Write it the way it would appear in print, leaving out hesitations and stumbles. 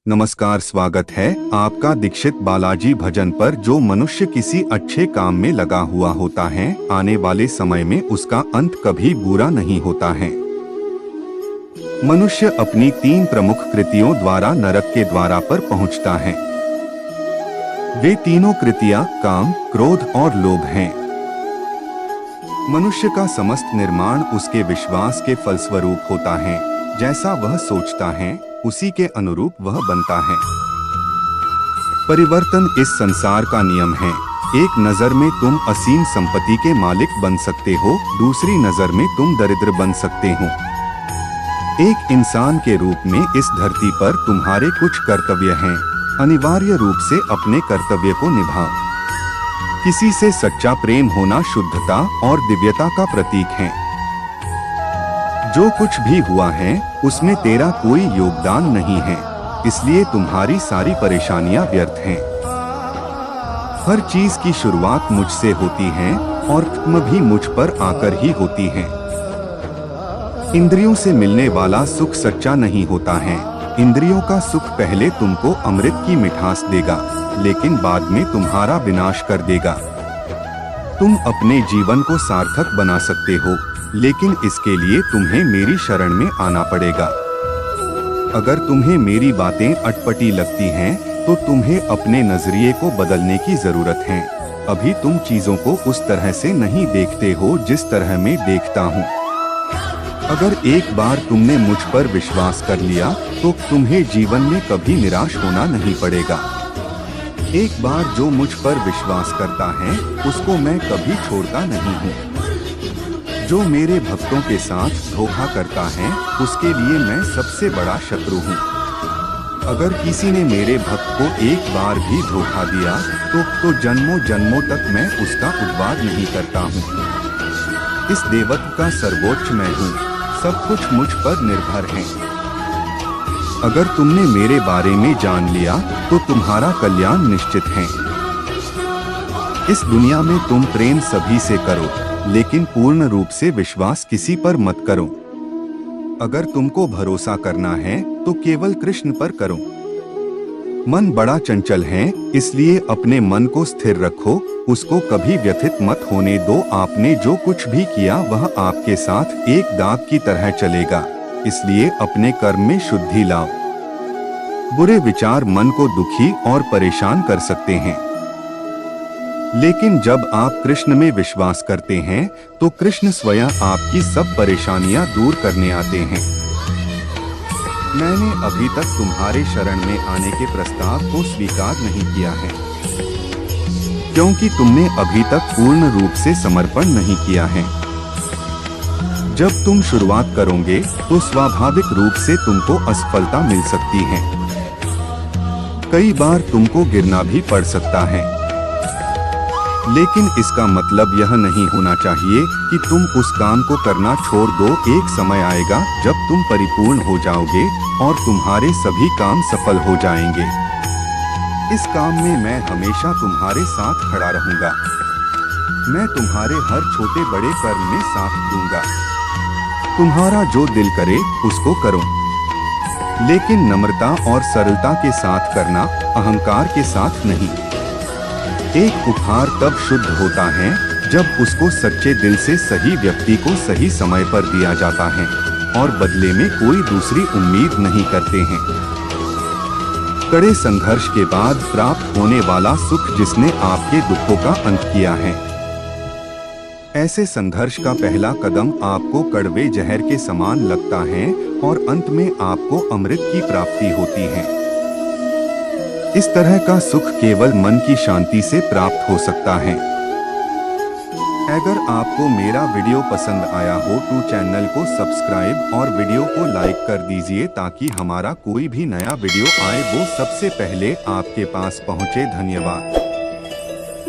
नमस्कार, स्वागत है आपका दीक्षित बालाजी भजन पर। जो मनुष्य किसी अच्छे काम में लगा हुआ होता है, आने वाले समय में उसका अंत कभी बुरा नहीं होता है। मनुष्य अपनी 3 प्रमुख कृतियों द्वारा नरक के द्वारा पर पहुंचता है। वे तीनों कृतियां काम, क्रोध और लोभ हैं। मनुष्य का समस्त निर्माण उसके विश्वास के फलस्वरूप होता है। जैसा वह सोचता है उसी के अनुरूप वह बनता है। परिवर्तन इस संसार का नियम है। एक नजर में तुम असीम संपत्ति के मालिक बन सकते हो, दूसरी नजर में तुम दरिद्र बन सकते हो। एक इंसान के रूप में इस धरती पर तुम्हारे कुछ कर्तव्य हैं। अनिवार्य रूप से अपने कर्तव्य को निभाओ। किसी से सच्चा प्रेम होना शुद्धता और दिव्यता का प्रतीक है। जो कुछ भी हुआ है उसमें तेरा कोई योगदान नहीं है, इसलिए तुम्हारी सारी परेशानियां व्यर्थ हैं। हर चीज की शुरुआत मुझसे होती है और तुम भी मुझ पर आकर ही होती है। इंद्रियों से मिलने वाला सुख सच्चा नहीं होता है। इंद्रियों का सुख पहले तुमको अमृत की मिठास देगा, लेकिन बाद में तुम्हारा विनाश कर देगा। तुम अपने जीवन को सार्थक बना सकते हो, लेकिन इसके लिए तुम्हें मेरी शरण में आना पड़ेगा। अगर तुम्हें मेरी बातें अटपटी लगती हैं, तो तुम्हें अपने नजरिए को बदलने की जरूरत है। अभी तुम चीजों को उस तरह से नहीं देखते हो जिस तरह मैं देखता हूँ। अगर एक बार तुमने मुझ पर विश्वास कर लिया, तो तुम्हें जीवन में कभी निराश होना नहीं पड़ेगा। एक बार जो मुझ पर विश्वास करता है, उसको मैं कभी छोड़ता नहीं हूँ। जो मेरे भक्तों के साथ धोखा करता है, उसके लिए मैं सबसे बड़ा शत्रु हूँ। अगर किसी ने मेरे भक्त को एक बार भी धोखा दिया, तो जन्मों जन्मों तक मैं उसका उद्धार नहीं करता हूँ। इस देवत्व का सर्वोच्च मैं हूँ। सब कुछ मुझ पर निर्भर है। अगर तुमने मेरे बारे में जान लिया, तो तुम्हारा कल्याण निश्चित है। इस दुनिया में तुम प्रेम सभी से करो, लेकिन पूर्ण रूप से विश्वास किसी पर मत करो। अगर तुमको भरोसा करना है, तो केवल कृष्ण पर करो। मन बड़ा चंचल है, इसलिए अपने मन को स्थिर रखो। उसको कभी व्यथित मत होने दो। आपने जो कुछ भी किया वह आपके साथ एक दाग की तरह चलेगा, इसलिए अपने कर्म में शुद्धि लाओ। बुरे विचार मन को दुखी और परेशान कर सकते हैं, लेकिन जब आप कृष्ण में विश्वास करते हैं, तो कृष्ण स्वयं आपकी सब परेशानियां दूर करने आते हैं। मैंने अभी तक तुम्हारे शरण में आने के प्रस्ताव को स्वीकार नहीं किया है, क्योंकि तुमने अभी तक पूर्ण रूप से समर्पण नहीं किया है। जब तुम शुरुआत करोगे, तो स्वाभाविक रूप से तुमको असफलता मिल सकती है। कई बार तुमको गिरना भी पड़ सकता है, लेकिन इसका मतलब यह नहीं होना चाहिए कि तुम उस काम को करना छोड़ दो। एक समय आएगा जब तुम परिपूर्ण हो जाओगे और तुम्हारे सभी काम सफल हो जाएंगे। इस काम में मैं हमेशा तुम्हारे साथ खड़ा रहूंगा। मैं तुम्हारे हर छोटे बड़े कर्म में साथ दूंगा। तुम्हारा जो दिल करे उसको करो, लेकिन नम्रता और सरलता के साथ करना, अहंकार के साथ नहीं। एक उपहार तब शुद्ध होता है जब उसको सच्चे दिल से सही व्यक्ति को सही समय पर दिया जाता है और बदले में कोई दूसरी उम्मीद नहीं करते हैं। कड़े संघर्ष के बाद प्राप्त होने वाला सुख जिसने आपके दुखों का अंत किया है। ऐसे संघर्ष का पहला कदम आपको कड़वे जहर के समान लगता है और अंत में आपको अमृत की प्राप्ति होती है। इस तरह का सुख केवल मन की शांति से प्राप्त हो सकता है। अगर आपको मेरा वीडियो पसंद आया हो, तो चैनल को सब्सक्राइब और वीडियो को लाइक कर दीजिए, ताकि हमारा कोई भी नया वीडियो आए वो सबसे पहले आपके पास पहुंचे। धन्यवाद।